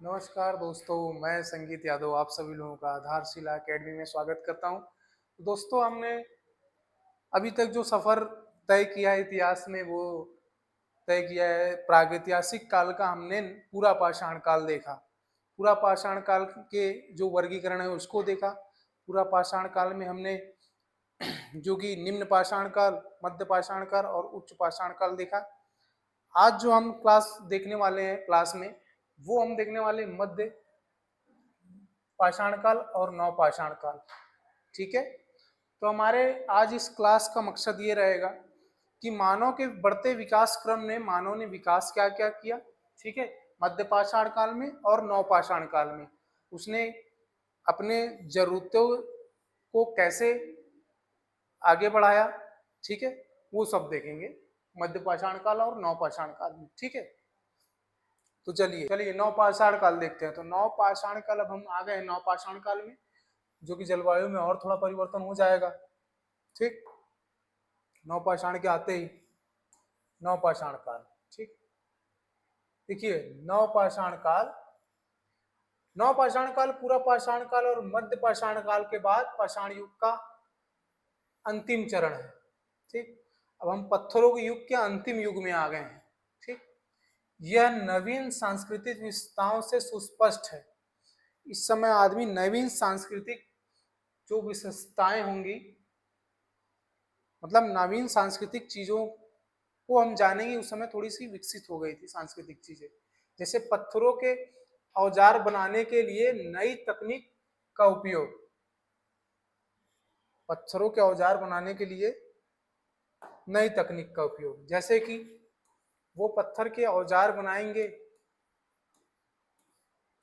नमस्कार दोस्तों, मैं संगीत यादव आप सभी लोगों का आधारशिला एकेडमी में स्वागत करता हूं। दोस्तों, हमने अभी तक जो सफर तय किया है इतिहास में वो तय किया है प्रागैतिहासिक काल का। हमने पूरा पाषाण काल देखा, पूरा पाषाण काल के जो वर्गीकरण है उसको देखा। पूरा पाषाण काल में हमने जो कि निम्न पाषाण काल, मध्य पाषाण काल और उच्च पाषाण काल देखा। आज जो हम क्लास देखने वाले हैं क्लास में, वो हम देखने वाले मध्य पाषाण काल और नव पाषाण काल। ठीक है, तो हमारे आज इस क्लास का मकसद ये रहेगा कि मानव के बढ़ते विकास क्रम में मानव ने विकास क्या क्या किया। ठीक है, मध्य पाषाण काल में और नव पाषाण काल में उसने अपने जरूरतों को कैसे आगे बढ़ाया। ठीक है, वो सब देखेंगे मध्य पाषाण काल और नव पाषाण काल में। ठीक है, तो चलिए चलिए नव पाषाण काल देखते हैं। तो नव पाषाण काल, अब हम आ गए नव पाषाण काल में, जो कि जलवायु में और थोड़ा परिवर्तन हो जाएगा। ठीक, नव पाषाण के आते ही नव पाषाण काल। ठीक, देखिए नव पाषाण काल, नव पाषाण काल, पूरा पाषाण काल और मध्य पाषाण काल के बाद पाषाण युग का अंतिम चरण है। ठीक, अब हम पत्थरों के युग के अंतिम युग में आ गए हैं। ठीक, यह नवीन सांस्कृतिक विशेषताओं से सुस्पष्ट है। इस समय आदमी नवीन सांस्कृतिक जो विशेषताएं होंगी, मतलब नवीन सांस्कृतिक चीजों को हम जानेंगे। उस समय थोड़ी सी विकसित हो गई थी सांस्कृतिक चीजें, जैसे पत्थरों के औजार बनाने के लिए नई तकनीक का उपयोग। पत्थरों के औजार बनाने के लिए नई तकनीक का उपयोग, जैसे कि वो पत्थर के औजार बनाएंगे,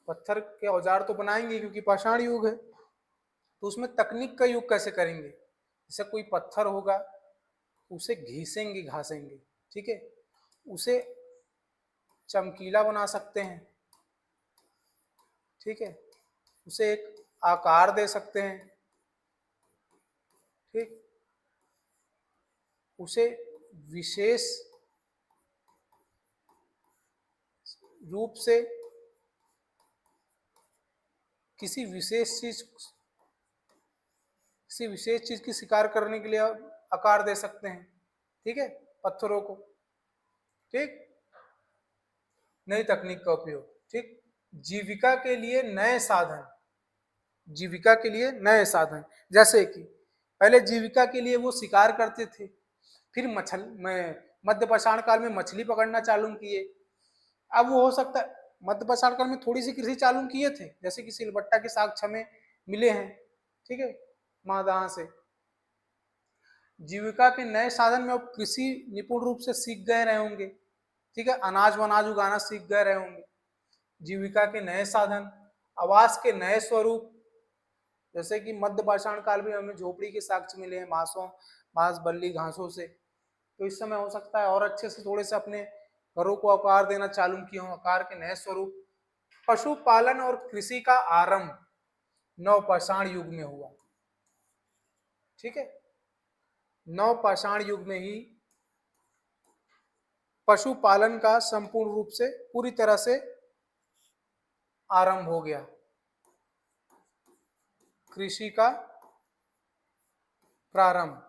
पत्थर के औजार तो बनाएंगे क्योंकि पाषाण युग है, तो उसमें तकनीक का यूज कैसे करेंगे। जैसे कोई पत्थर होगा, उसे घिसेंगे घासेंगे। ठीक है, उसे चमकीला बना सकते हैं। ठीक है, उसे एक आकार दे सकते हैं। ठीक, उसे विशेष रूप से किसी विशेष चीज की शिकार करने के लिए आकार दे सकते हैं। ठीक है, पत्थरों को। ठीक, नई तकनीक का उपयोग। ठीक, जीविका के लिए नए साधन, जीविका के लिए नए साधन, जैसे कि पहले जीविका के लिए वो शिकार करते थे, फिर मध्य पाषाण काल में मछली पकड़ना चालू किए। अब वो हो सकता है मध्य पाषाण काल में थोड़ी सी कृषि चालू किए थे, जैसे कि सिलबट्टा के साक्ष्य हमें मिले हैं। ठीक है, मादाह से जीविका के नए साधन में अब कृषि निपुण रूप से सीख गए रहे होंगे। ठीक है, अनाज वनाज उगाना सीख गए रहे होंगे। जीविका के नए साधन, आवास के नए स्वरूप, जैसे कि मध्य पाषाण काल में हमें झोपड़ी के साक्ष्य मिले हैं, बांस बल्ली घासों से। तो इस समय हो सकता है और अच्छे से थोड़े से अपने घरों को आकार देना चालू किए हों, आकार के नए स्वरूप। पशुपालन और कृषि का आरंभ नव पाषाण युग में हुआ। ठीक है, नव पाषाण युग में ही पशुपालन का संपूर्ण रूप से पूरी तरह से आरंभ हो गया। कृषि का प्रारंभ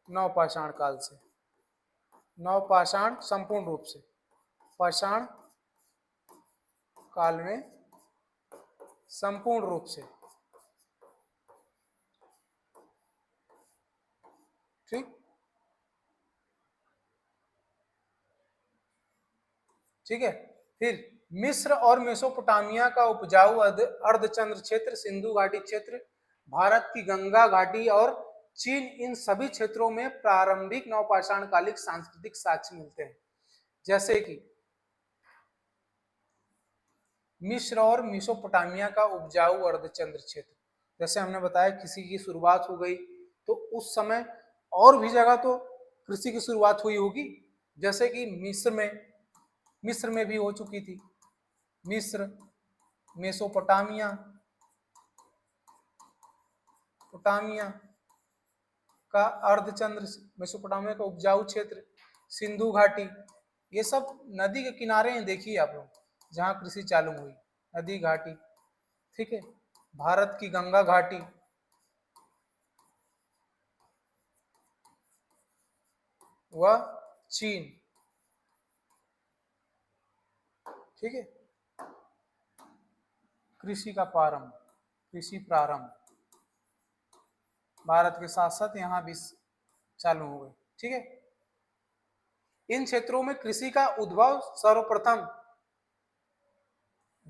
नव पाषाण काल से, नव पाषाण संपूर्ण रूप से पाषाण काल में संपूर्ण रूप से। ठीक, ठीक है, फिर मिस्र और मेसोपोटामिया का उपजाऊ अर्धचंद्र क्षेत्र, सिंधु घाटी क्षेत्र, भारत की गंगा घाटी और चीन, इन सभी क्षेत्रों में प्रारंभिक नवपाषाण कालिक सांस्कृतिक साक्ष्य मिलते हैं। जैसे कि मिस्र और मेसोपोटामिया का उपजाऊ अर्धचंद्र क्षेत्र, जैसे हमने बताया कृषि की शुरुआत हो गई, तो उस समय और भी जगह तो कृषि की शुरुआत हुई होगी, जैसे कि मिस्र में भी हो चुकी थी। मिस्र, मेसोपोटामिया, पोटामिया का अर्धचंद्र, मेसोपोटामिया का उपजाऊ क्षेत्र, सिंधु घाटी, ये सब नदी के किनारे हैं। देखिए आप लोग, जहां कृषि चालू हुई। नदी घाटी, ठीक है, भारत की गंगा घाटी, व चीन, ठीक है। कृषि का प्रारंभ, कृषि प्रारंभ भारत के साथ साथ यहाँ भी चालू हो गई, ठीक है। इन क्षेत्रों में कृषि का उद्भव सर्वप्रथम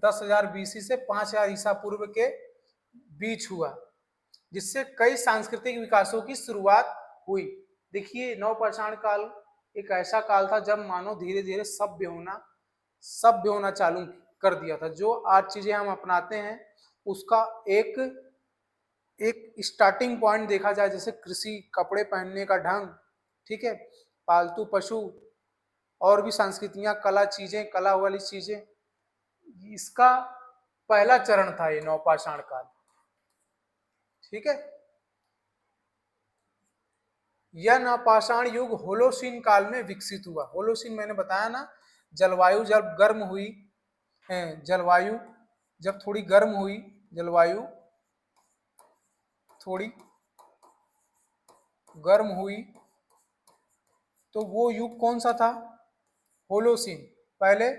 10,000 बीसी से 5,000 ईसा पूर्व के बीच हुआ, जिससे कई सांस्कृतिक विकासों की शुरुआत हुई। देखिए, नवपाषाण काल एक ऐसा काल था जब मानव धीरे धीरे सभ्य होना चालू कर दिया था। जो आज चीजें हम अपनाते हैं उसका एक एक स्टार्टिंग पॉइंट देखा जाए, जैसे कृषि, कपड़े पहनने का ढंग, ठीक है, पालतू पशु, और भी संस्कृतियां, कला चीजें, कला वाली चीजें, इसका पहला चरण था ये नवपाषाण काल, ठीक है। यह नवपाषाण युग होलोसीन काल में विकसित हुआ। होलोसीन मैंने बताया ना, जलवायु जब गर्म हुई, जलवायु जब थोड़ी गर्म हुई, जलवायु थोड़ी गर्म हुई, तो वो युग कौन सा था? होलोसीन। पहले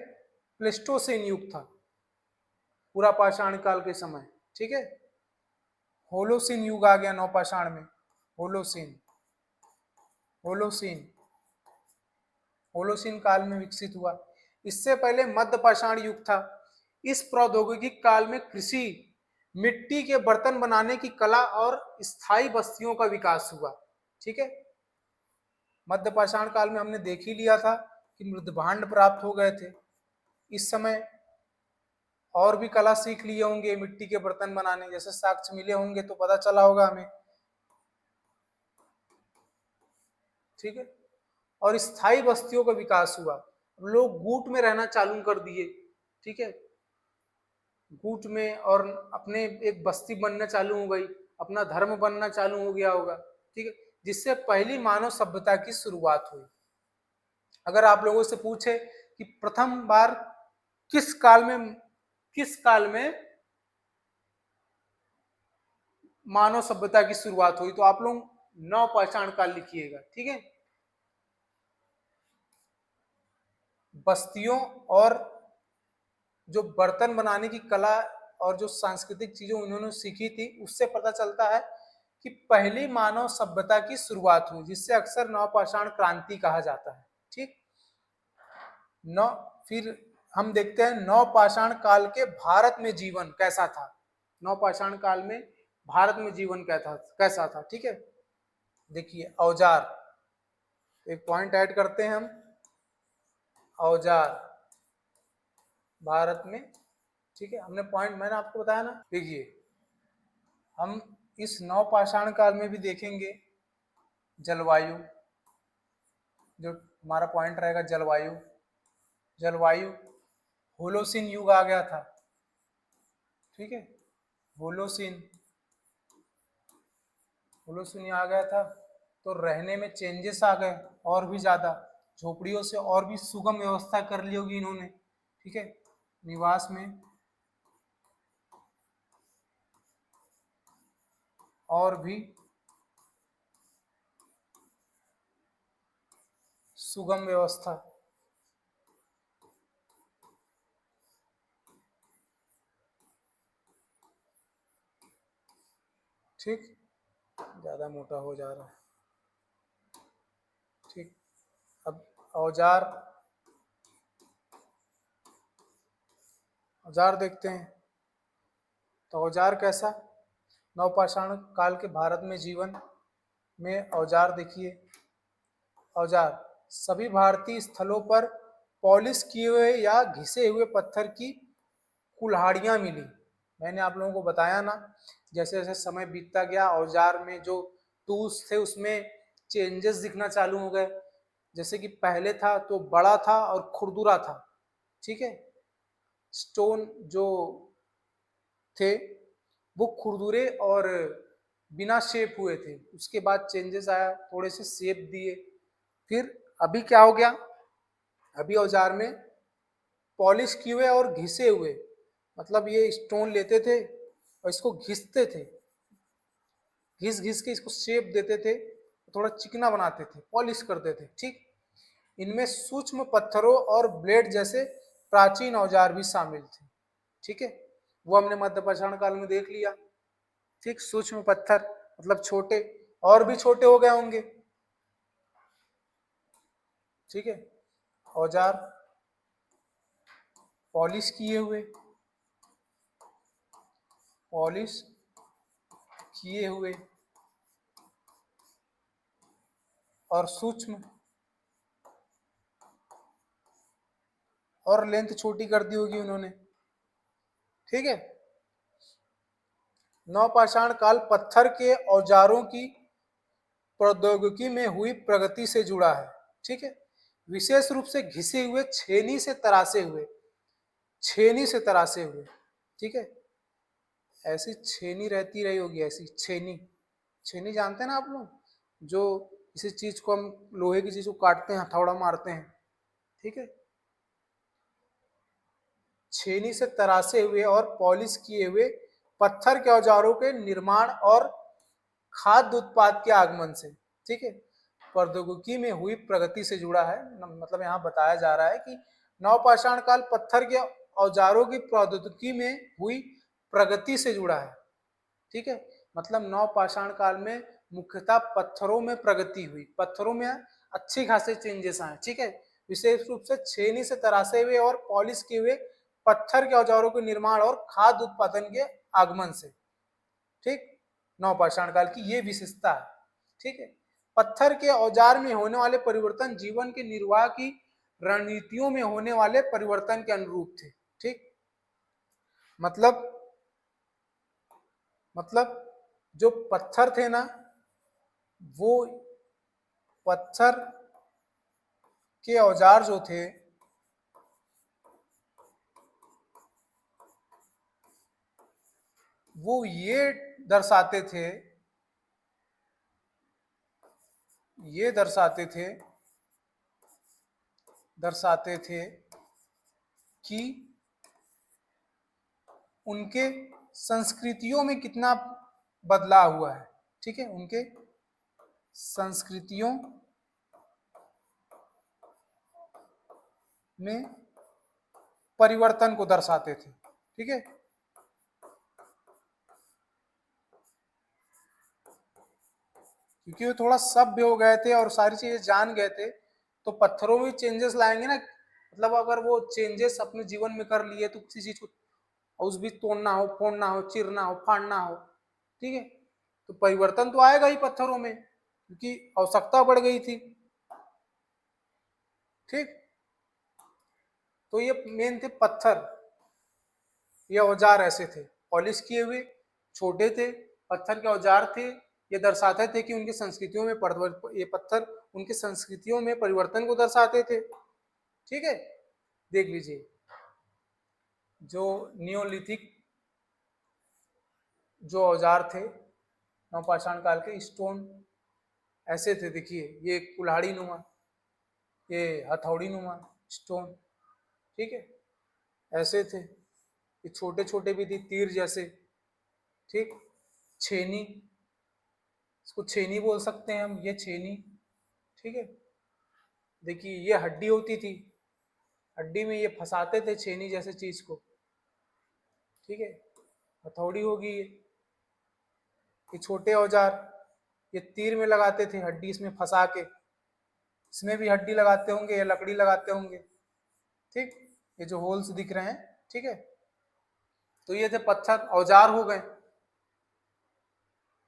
प्लेस्टोसीन युग था, पूरा पाषाण काल के समय, ठीक है। होलोसीन युग आ गया नवपाषाण में। होलोसीन होलोसीन होलोसीन काल में विकसित हुआ। इससे पहले मध्यपाषाण युग था। इस प्रौद्योगिक काल में कृषि, मिट्टी के बर्तन बनाने की कला और स्थायी बस्तियों का विकास हुआ, ठीक है। मध्यपाषाण काल में हमने देख ही लिया था कि मृदभांड प्राप्त हो गए थे। इस समय और भी कला सीख लिए होंगे मिट्टी के बर्तन बनाने, जैसे साक्ष्य मिले होंगे तो पता चला होगा हमें, ठीक है। और स्थायी बस्तियों का विकास हुआ। लोग गुट में रहना चालू कर दिए, ठीक है, गुट में, और अपने एक बस्ती बनना चालू हो गई, अपना धर्म बनना चालू हो गया होगा, ठीक है, जिससे पहली मानव सभ्यता की शुरुआत हुई। अगर आप लोगों से पूछे कि प्रथम बार किस काल में मानव सभ्यता की शुरुआत हुई, तो आप लोग नवपाषाण काल लिखिएगा, ठीक है। बस्तियों और जो बर्तन बनाने की कला और जो सांस्कृतिक चीजें उन्होंने सीखी थी, उससे पता चलता है कि पहली मानव सभ्यता की शुरुआत हुई, जिससे अक्सर नवपाषाण क्रांति कहा जाता है, ठीक। नौ फिर हम देखते हैं नवपाषाण काल के भारत में जीवन कैसा था। नवपाषाण काल में भारत में जीवन कैसा था, ठीक है। देखिए, औजार, एक पॉइंट ऐड करते हैं हम, औजार भारत में, ठीक है। हमने पॉइंट मैंने आपको बताया ना। देखिए, हम इस नवपाषाण काल में भी देखेंगे जलवायु, जो हमारा पॉइंट रहेगा जलवायु होलोसीन युग आ गया था, ठीक है। होलोसीन आ गया था, तो रहने में चेंजेस आ गए और भी ज्यादा, झोपड़ियों से और भी सुगम व्यवस्था कर ली होगी इन्होंने, ठीक है, निवास में और भी सुगम व्यवस्था, ठीक। ज्यादा मोटा हो जा रहा है, ठीक। अब औजार औजार देखते हैं, तो औजार कैसा? नवपाषाण काल के भारत में जीवन में औजार देखिए। औजार सभी भारतीय स्थलों पर पॉलिश किए हुए या घिसे हुए पत्थर की कुल्हाड़ियां मिली। मैंने आप लोगों को बताया ना, जैसे जैसे समय बीतता गया औजार में जो टूल्स थे उसमें चेंजेस दिखना चालू हो गए। जैसे कि पहले था तो बड़ा था और खुरदुरा था, ठीक है। स्टोन जो थे वो खुरदुरे और बिना शेप हुए थे, उसके बाद चेंजेस आया, थोड़े से शेप दिए। फिर अभी क्या हो गया? अभी औजार में पॉलिश किए हुए और घिसे हुए, मतलब ये स्टोन लेते थे और इसको घिसते थे, घिस घिस के इसको शेप देते थे, थोड़ा चिकना बनाते थे, पॉलिश करते थे। ठीक, इनमें सूक्ष्म पत्थरों और ब्लेड जैसे प्राचीन औजार भी शामिल थे। ठीक है, वो हमने मध्य पाषाण काल में देख लिया। ठीक, सूक्ष्म पत्थर मतलब छोटे, और भी छोटे हो गए होंगे। ठीक है, औजार पॉलिश किए हुए, पॉलिश किए हुए और सूक्ष्म, और लेंथ छोटी कर दी होगी उन्होंने। ठीक है, नवपाषाण काल पत्थर के औजारों की प्रौद्योगिकी में हुई प्रगति से जुड़ा है। ठीक है, विशेष रूप से घिसे हुए, छेनी से तरासे हुए, छेनी से तरासे हुए। ठीक है, ऐसी छेनी रहती रही होगी, ऐसी छेनी, छेनी जानते हैं ना आप लोग, जो किसी चीज को हम, लोहे की चीज को काटते हैं, हथौड़ा मारते हैं। ठीक है, छेनी से तरासे हुए और पॉलिश किए हुए पत्थर के औजारों के निर्माण और खाद्य उत्पाद के आगमन से, ठीक है, प्रौद्योगिकी में हुई प्रगति से जुड़ा है। मतलब यहाँ बताया जा रहा है कि नवपाषाण काल पत्थर के औजारों की प्रौद्योगिकी में हुई प्रगति से जुड़ा है। ठीक है, मतलब नवपाषाण काल में मुख्यतः पत्थरों में प्रगति हुई, पत्थरों में अच्छी खासी चेंजेस आए। ठीक है, विशेष रूप से छेनी से तरासे हुए और पॉलिश किए हुए पत्थर के औजारों के निर्माण और खाद्य उत्पादन के आगमन से। ठीक, नवपाषाण काल की ये विशेषता है। ठीक है, पत्थर के औजार में होने वाले परिवर्तन जीवन के निर्वाह की रणनीतियों में होने वाले परिवर्तन के अनुरूप थे। ठीक, मतलब जो पत्थर थे ना, वो पत्थर के औजार जो थे वो ये दर्शाते थे, ये दर्शाते थे कि उनके संस्कृतियों में कितना बदलाव हुआ है। ठीक है, उनके संस्कृतियों में परिवर्तन को दर्शाते थे। ठीक है, क्योंकि वो थोड़ा सभ्य हो गए थे और सारी चीजें जान गए थे, तो पत्थरों में चेंजेस लाएंगे ना। मतलब अगर वो चेंजेस अपने जीवन में कर लिए तो किसी चीज को उस भी तोड़ना हो, फोड़ना हो, चिरना हो, फाड़ना हो, ठीक है, तो परिवर्तन तो आएगा ही पत्थरों में, क्योंकि आवश्यकता बढ़ गई थी। ठीक, तो ये मेन थे पत्थर, ये औजार ऐसे थे, पॉलिश किए हुए, छोटे थे, पत्थर के औजार थे। ये दर्शाते थे कि उनकी संस्कृतियों में ये पत्थर उनकी संस्कृतियों में परिवर्तन को दर्शाते थे। ठीक है, देख लीजिए, जो नियोलिथिक जो औजार थे नवपाषाण काल के, स्टोन ऐसे थे, देखिए ये कुल्हाड़ी नुमा, ये हथौड़ी नुमा स्टोन। ठीक है, ऐसे थे, ये छोटे छोटे भी थी, तीर जैसे। ठीक, छेनी, इसको छेनी बोल सकते हैं हम, ये छेनी। ठीक है, देखिए ये हड्डी होती थी, हड्डी में ये फंसाते थे छेनी जैसे चीज को। ठीक है, हथौड़ी होगी ये छोटे औजार, ये तीर में लगाते थे हड्डी इसमें फंसा के, इसमें भी हड्डी लगाते होंगे या लकड़ी लगाते होंगे। ठीक, ये जो होल्स दिख रहे हैं। ठीक है, तो ये थे पत्थर, औजार हो गए।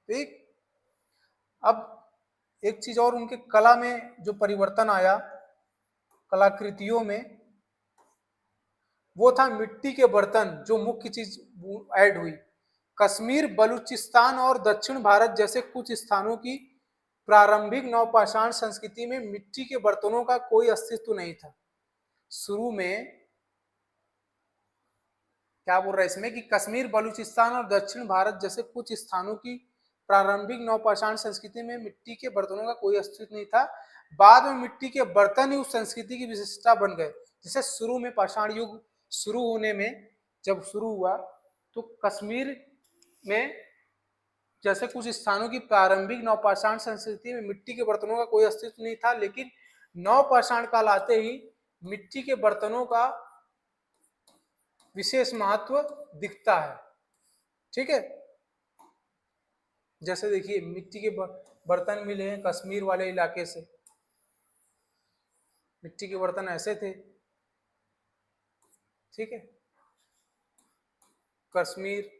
ठीक, अब एक चीज और, उनके कला में जो परिवर्तन आया, कलाकृतियों में, वो था मिट्टी के बर्तन, जो मुख्य चीज ऐड हुई। कश्मीर, बलूचिस्तान और दक्षिण भारत जैसे कुछ स्थानों की प्रारंभिक नवपाषाण संस्कृति में मिट्टी के बर्तनों का कोई अस्तित्व नहीं था। शुरू में क्या बोल रहा है इसमें कि कश्मीर, बलूचिस्तान और दक्षिण भारत जैसे कुछ स्थानों की प्रारंभिक नवपाषाण संस्कृति में मिट्टी के बर्तनों का कोई अस्तित्व नहीं था। बाद में मिट्टी के बर्तन ही उस संस्कृति की विशिष्टता बन गए। जैसे शुरू में पाषाण युग शुरू होने में जब शुरू हुआ तो कश्मीर में जैसे कुछ स्थानों की प्रारंभिक नवपाषाण संस्कृति में मिट्टी के बर्तनों का कोई अस्तित्व नहीं था, लेकिन नवपाषाण काल आते ही मिट्टी के बर्तनों का विशेष महत्व दिखता है। ठीक है, जैसे देखिए मिट्टी के बर्तन मिले हैं कश्मीर वाले इलाके से, मिट्टी के बर्तन ऐसे थे। ठीक है, कश्मीर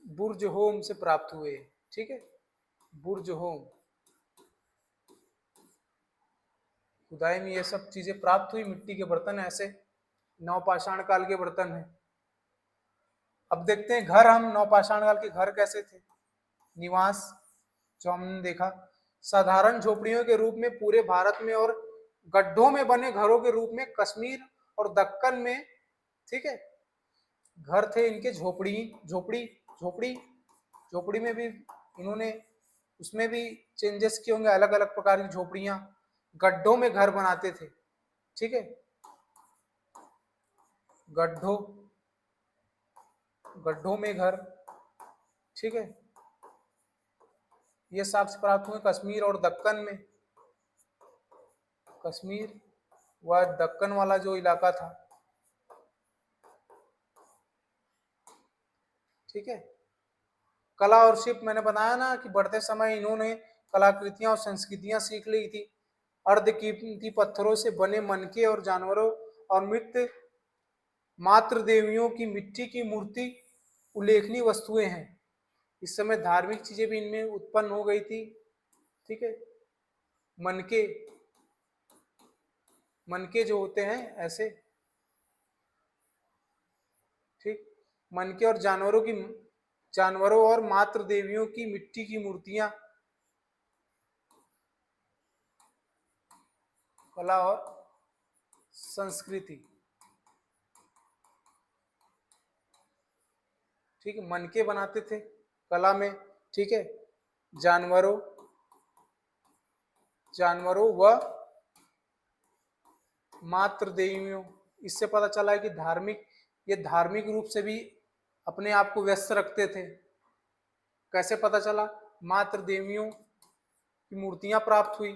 बुर्ज होम से प्राप्त हुए। ठीक है, बुर्ज होम खुदाई में ये सब चीजें प्राप्त हुई, मिट्टी के बर्तन ऐसे नवपाषाण काल के बर्तन हैं। अब देखते हैं घर, हम नवपाषाण काल के घर कैसे थे। निवास जो हमने देखा साधारण झोपड़ियों के रूप में पूरे भारत में और गड्ढों में बने घरों के रूप में कश्मीर और दक्कन में, ठीक है, घर थे इनके। झोपड़ी झोपड़ी झोपड़ी झोपड़ी में भी इन्होंने उसमें भी चेंजेस किए होंगे, अलग अलग प्रकार की झोपड़ियां, गड्ढों में घर बनाते थे। ठीक है, गड्ढों में घर। ठीक है, ये साफ से प्राप्त हुए कश्मीर और दक्कन में। कश्मीर व दक्कन वाला जो इलाका था। ठीक है, कला और शिल्प मैंने बताया ना कि बढ़ते समय इन्होंने कलाकृतियां और संस्कृतियां सीख ली थी। अर्धकीमती पत्थरों से बने मनके और जानवरों और मृत मातृ देवियों की मिट्टी की मूर्ति उल्लेखनीय वस्तुएं हैं। इस समय धार्मिक चीजें भी इनमें उत्पन्न हो गई थी। ठीक है, मनके मनके जो होते हैं ऐसे, ठीक, मनके और जानवरों और मातृ देवियों की मिट्टी की मूर्तियां, कला और संस्कृति। ठीक है, मनके बनाते थे कला में। ठीक है, जानवरों व मातृ देवियों। इससे पता चला है कि ये धार्मिक रूप से भी अपने आप को व्यस्त रखते थे। कैसे पता चला? मातृ देवियों की मूर्तियां प्राप्त हुई,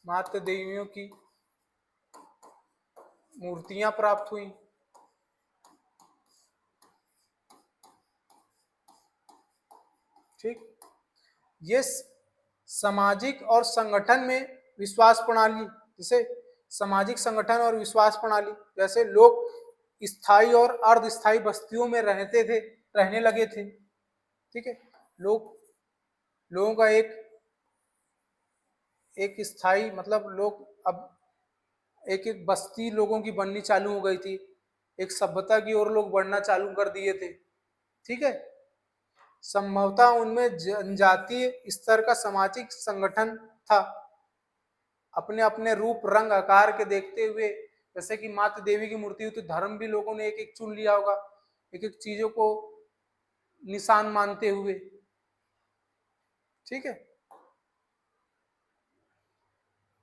मातृ देवियों की मूर्तियां प्राप्त हुई। ठीक, ये सामाजिक और संगठन में विश्वास प्रणाली, जैसे सामाजिक संगठन और विश्वास प्रणाली, जैसे लोग स्थायी और अर्धस्थायी बस्तियों में रहने लगे थे। ठीक है, लोगों का एक स्थायी मतलब लोग अब एक बस्ती लोगों की बननी चालू हो गई थी, एक सभ्यता की ओर लोग बढ़ना चालू कर दिए थे। ठीक है, संभवतः उनमें जनजातीय स्तर का सामाजिक संगठन था। अपने अपने रूप रंग आकार के देखते हुए, जैसे कि माता देवी की मूर्ति हुई तो धर्म भी लोगों ने एक एक चुन लिया होगा, एक एक चीजों को निशान मानते हुए। ठीक है,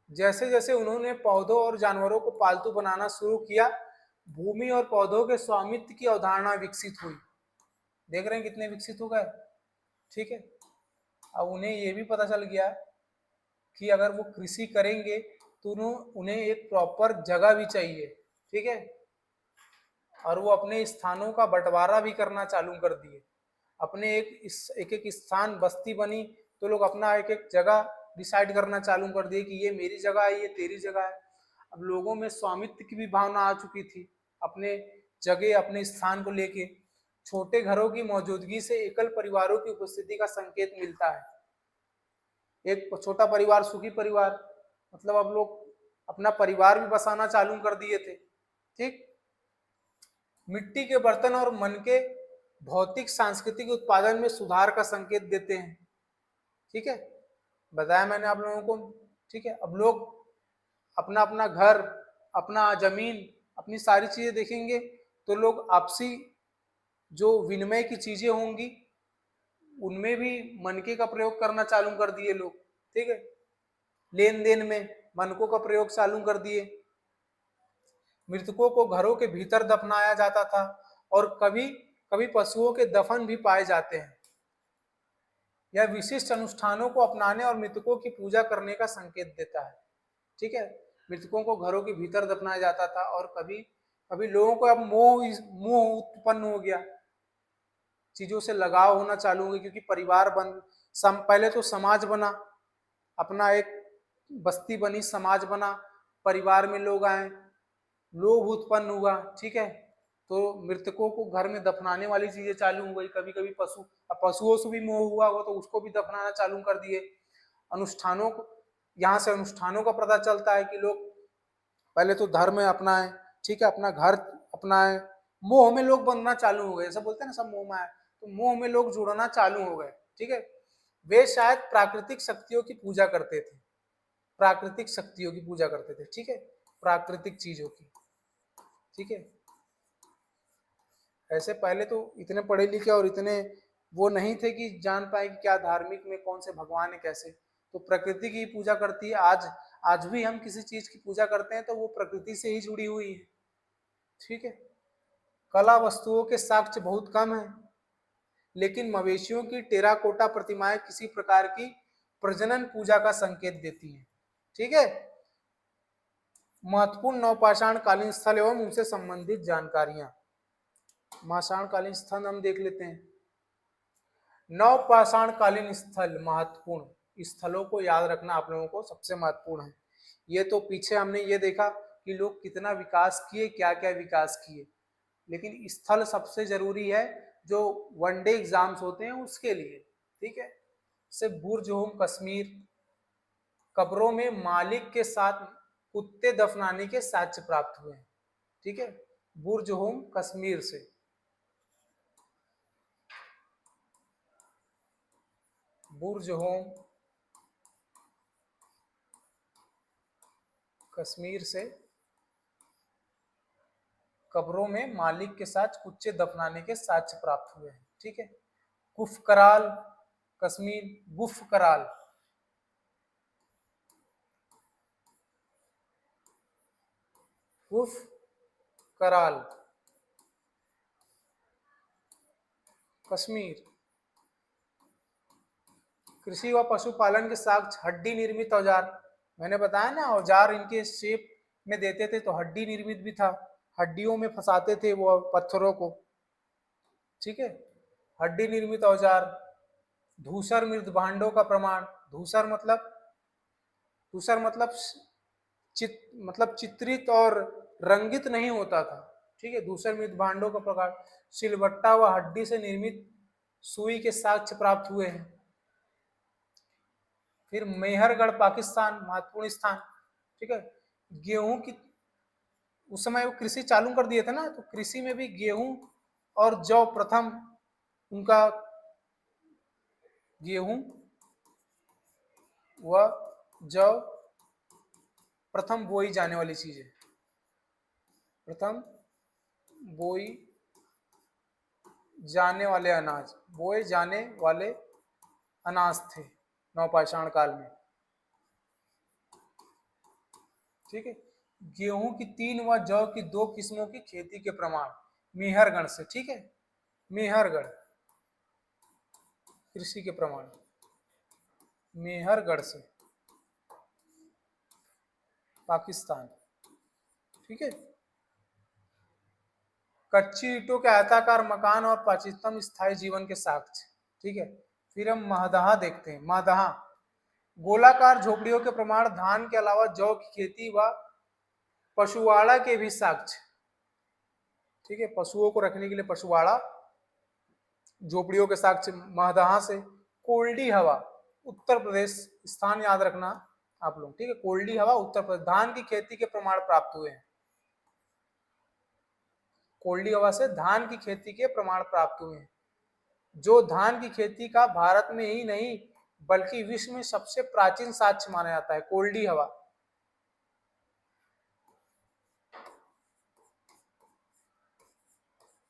जैसे जैसे उन्होंने पौधों और जानवरों को पालतू बनाना शुरू किया, भूमि और पौधों के स्वामित्व की अवधारणा विकसित हुई। देख रहे हैं कितने विकसित हो गए। ठीक है, अब उन्हें यह भी पता चल गया कि अगर वो कृषि करेंगे तो उन्हें एक प्रॉपर जगह भी चाहिए। ठीक है, और वो अपने स्थानों का बंटवारा भी करना चालू कर दिए। अपने एक स्थान बस्ती बनी तो लोग अपना एक एक जगह डिसाइड करना चालू कर दिए कि ये मेरी जगह है, ये तेरी जगह है। अब लोगों में स्वामित्व की भी भावना आ चुकी थी, अपने जगह अपने स्थान को लेके। छोटे घरों की मौजूदगी से एकल परिवारों की उपस्थिति का संकेत मिलता है। एक छोटा परिवार सुखी परिवार, मतलब अब लोग अपना परिवार भी बसाना चालू कर दिए थे। ठीक, मिट्टी के बर्तन और मन के भौतिक सांस्कृतिक उत्पादन में सुधार का संकेत देते हैं। ठीक है, बताया मैंने आप लोगों को। ठीक है, अब लोग अपना अपना घर, अपना जमीन, अपनी सारी चीजें देखेंगे तो लोग आपसी जो विनिमय की चीजें होंगी उनमें भी मनके का प्रयोग करना चालू कर दिए लोग। ठीक है, लेन देन में मनकों का प्रयोग चालू कर दिए। मृतकों को घरों के भीतर दफनाया जाता था और कभी कभी पशुओं के दफन भी पाए जाते हैं। यह विशिष्ट अनुष्ठानों को अपनाने और मृतकों की पूजा करने का संकेत देता है। ठीक है, मृतकों को घरों के भीतर दफनाया जाता था और कभी कभी लोगों को अब मोह मोह उत्पन्न हो गया, चीजों से लगाव होना चालू हो गया, क्योंकि परिवार पहले तो समाज बना, अपना एक बस्ती बनी, समाज बना, परिवार में लोग आए, लोभ उत्पन्न हुआ। ठीक है, तो मृतकों को घर में दफनाने वाली चीजें चालू हो गई। कभी कभी पशुओं से भी मोह हुआ हो तो उसको भी दफनाना चालू कर दिए। अनुष्ठानों को, यहाँ से अनुष्ठानों का पता चलता है कि लोग पहले तो धर्म अपनाए, ठीक है, अपना घर अपनाए, मोह में लोग बनना चालू हो गए, ऐसा बोलते हैं ना, सब मोह में आए, तो मोह में लोग जुड़ना चालू हो गए। ठीक है, वे शायद प्राकृतिक शक्तियों की पूजा करते थे, प्राकृतिक शक्तियों की पूजा करते थे। ठीक है, प्राकृतिक चीजों की। ठीक है, ऐसे पहले तो इतने पढ़े लिखे और इतने वो नहीं थे कि जान पाए कि क्या धार्मिक में कौन से भगवान है कैसे, तो प्रकृति की पूजा करती है। आज भी हम किसी चीज की पूजा करते हैं तो वो प्रकृति से ही जुड़ी हुई है। ठीक है, कला वस्तुओं के साक्ष्य बहुत कम है, लेकिन मवेशियों की टेराकोटा प्रतिमाएं किसी प्रकार की प्रजनन पूजा का संकेत देती हैं। ठीक है, महत्वपूर्ण नवपाषाण कालीन स्थल एवं उनसे संबंधित जानकारियां। पाषाण कालीन स्थल हम देख लेते हैं। नवपाषाण कालीन स्थल, महत्वपूर्ण स्थलों को याद रखना आप लोगों को सबसे महत्वपूर्ण है। ये तो पीछे हमने ये देखा कि लोग कितना विकास किए, क्या क्या विकास किए, लेकिन स्थल सबसे जरूरी है जो वनडे एग्जाम्स होते हैं उसके लिए। ठीक है, से बुर्ज होम कश्मीर, कब्रों में मालिक के साथ कुत्ते दफनाने के साक्ष्य प्राप्त हुए हैं। ठीक है, बुर्ज होम कश्मीर से। बुर्ज होम कश्मीर से कब्रों में मालिक के साथ कुत्ते दफनाने के साक्ष्य प्राप्त हुए हैं। ठीक है, गुफ कराल कश्मीर, गुफ कराल, गुफ कराल कश्मीर। कृषि व पशुपालन के साक्ष्य हड्डी निर्मित औजार, मैंने बताया ना औजार इनके शेप में देते थे तो हड्डी निर्मित भी था, हड्डियों में फंसाते थे वो पत्थरों को। ठीक है, हड्डी निर्मित औजार। धूसर मृत भांडों का प्रमाण, धूसर मतलब चित्रित और रंगित नहीं होता था। ठीक है, धूसर मृत भांडों का प्रकार। सिलबट्टा व हड्डी से निर्मित सुई के साक्ष्य प्राप्त हुए हैं। फिर मेहरगढ़ पाकिस्तान, महत्वपूर्ण स्थान। ठीक है, गेहूं की, उस समय वो कृषि चालू कर दिए थे ना, तो कृषि में भी गेहूं और जौ प्रथम, उनका गेहूं व जौ प्रथम बोई जाने वाली चीज है, प्रथम बोई जाने वाले अनाज, बोए जाने वाले अनाज थे नवपाषाण काल में। ठीक है, गेहूं की 3 व जौ की 2 किस्मों की खेती के प्रमाण, मेहरगढ़ से। ठीक है, मेहरगढ़ कृषि के प्रमाण, मेहरगढ़ से पाकिस्तान। ठीक है, कच्ची ईंटों के आयताकार मकान और प्राचीनतम स्थायी जीवन के साक्ष्य। ठीक है, फिर हम महदहा देखते हैं। महदहा गोलाकार झोपड़ियों के प्रमाण, धान के अलावा जौ की खेती व पशुवाड़ा के भी साक्ष्य। ठीक है, पशुओं को रखने के लिए पशुवाड़ा, झोपड़ियों के साक्ष्य महदहा से। कोल्डी हवा, उत्तर प्रदेश, स्थान याद रखना आप लोग। ठीक है, कोल्डी हवा उत्तर प्रदेश, धान की खेती के प्रमाण प्राप्त हुए हैं। कोल्डी हवा से धान की खेती के प्रमाण प्राप्त हुए हैं, जो धान की खेती का भारत में ही नहीं बल्कि विश्व में सबसे प्राचीन साक्ष्य माना जाता है। कोल्डी हवा,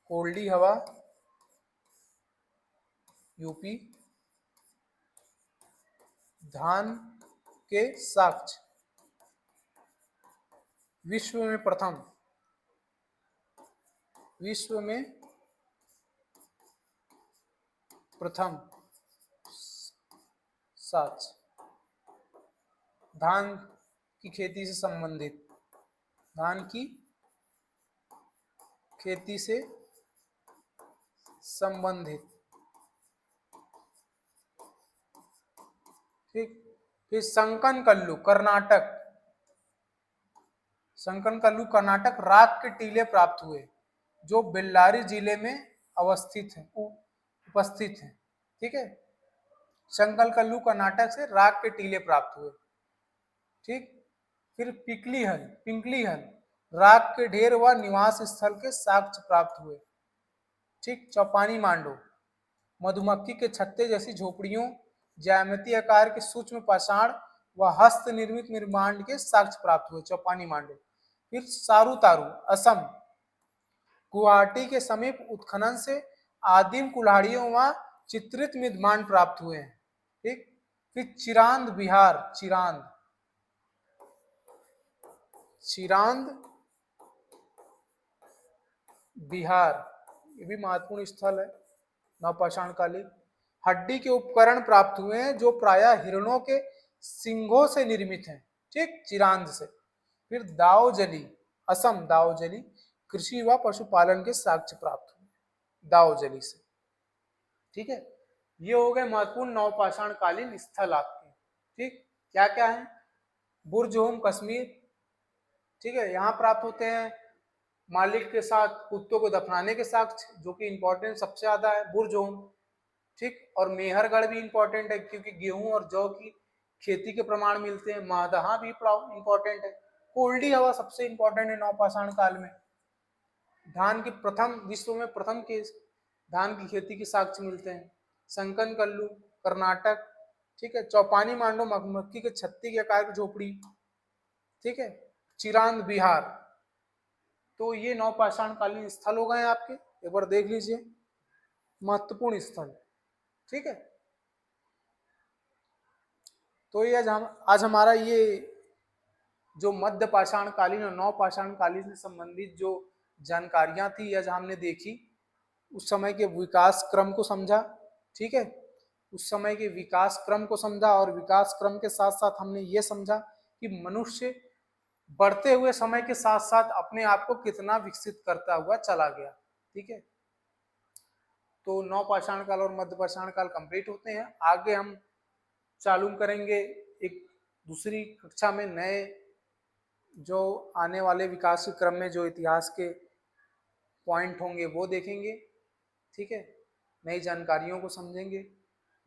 कोल्डी हवा यूपी, धान के साक्ष्य। विश्व में प्रथम, विश्व में प्रथम साक्ष्य धान की खेती से संबंधित, धान की खेती से संबंधित। ठीक, फिर संकनकल्लू कर्नाटक, संकनकल्लू कर्नाटक राग के टीले प्राप्त हुए जो बेल्लारी जिले में अवस्थित है, उपस्थित है। ठीक है, संकनकल्लू कर्नाटक से राग के टीले प्राप्त हुए। ठीक, फिर पिकलीहल, पिंकलीहल राग के ढेर व निवास स्थल के साक्ष्य प्राप्त हुए। ठीक, चौपानी मांडो मधुमक्खी के छत्ते जैसी झोपड़ियों, ज्यामितीय आकार के सूक्ष्म पाषाण व हस्त निर्मित निर्माण के साक्ष्य प्राप्त हुए, चौपानी मांडो। फिर सारू तारू असम, गुवाहाटी के समीप उत्खनन से आदिम कुल्हाड़ियों व चित्रित निर्माण प्राप्त हुए हैं। ठीक, फिर चिरांद बिहार, चिरांद, चिरांद बिहार, ये भी महत्वपूर्ण स्थल है नवपाषाण कालीन। हड्डी के उपकरण प्राप्त हुए हैं जो प्रायः हिरणों के सिंगों से निर्मित हैं। ठीक, चिरांद से। फिर दाओजली असम, दाओजली कृषि व पशुपालन के साक्ष्य प्राप्त हुए दाओजली से। ठीक है, ये हो गए महत्वपूर्ण नवपाषाण कालीन स्थल आपके। ठीक, क्या क्या है? बुर्जहोम कश्मीर, ठीक है, यहाँ प्राप्त होते हैं मालिक के साथ कुत्तों को दफनाने के साक्ष्य, जो कि इंपॉर्टेंट सबसे ज्यादा है बुर्जहोम। ठीक, और मेहरगढ़ भी इंपॉर्टेंट है क्योंकि गेहूं और जौ की खेती के प्रमाण मिलते हैं। मादहा भी इंपॉर्टेंट है। कोल्डी हवा सबसे इंपॉर्टेंट है नवपाषाण काल में। धान की प्रथम, विश्व में प्रथम के धान की खेती के साक्ष्य मिलते हैं। संकनकल्लू कर्नाटक, ठीक है, चौपानी मांडो मधुमक्खी के छत्ती के आकार की झोपड़ी, ठीक है, चिरांद बिहार। तो ये नवपाषाण कालीन स्थल हो गए आपके, एक बार देख लीजिए, महत्वपूर्ण स्थल। ठीक है, तो ये आज हमारा ये जो मध्य पाषाण कालीन और नवपाषाण कालीन से संबंधित जो जानकारियां थी आज हमने देखी, उस समय के विकास क्रम को समझा। ठीक है, उस समय के विकास क्रम को समझा और विकास क्रम के साथ साथ हमने ये समझा कि मनुष्य बढ़ते हुए समय के साथ साथ अपने आप को कितना विकसित करता हुआ चला गया। ठीक है, तो नवपाषाण काल और मध्य पाषाण काल कंप्लीट होते हैं। आगे हम चालू करेंगे एक दूसरी कक्षा में नए जो आने वाले विकास के क्रम में जो इतिहास के पॉइंट होंगे वो देखेंगे। ठीक है, नई जानकारियों को समझेंगे।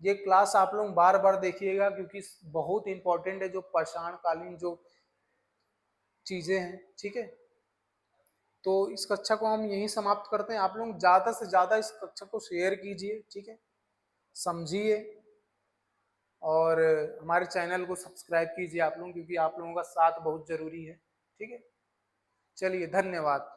ये क्लास आप लोग बार बार देखिएगा क्योंकि बहुत इंपॉर्टेंट है जो पाषाण कालीन जो चीजें हैं। ठीक है, तो इस कक्षा को हम यहीं समाप्त करते हैं। आप लोग ज्यादा से ज्यादा इस कक्षा को शेयर कीजिए, ठीक है, समझिए और हमारे चैनल को सब्सक्राइब कीजिए आप लोग, क्योंकि आप लोगों का साथ बहुत जरूरी है। ठीक है, चलिए, धन्यवाद।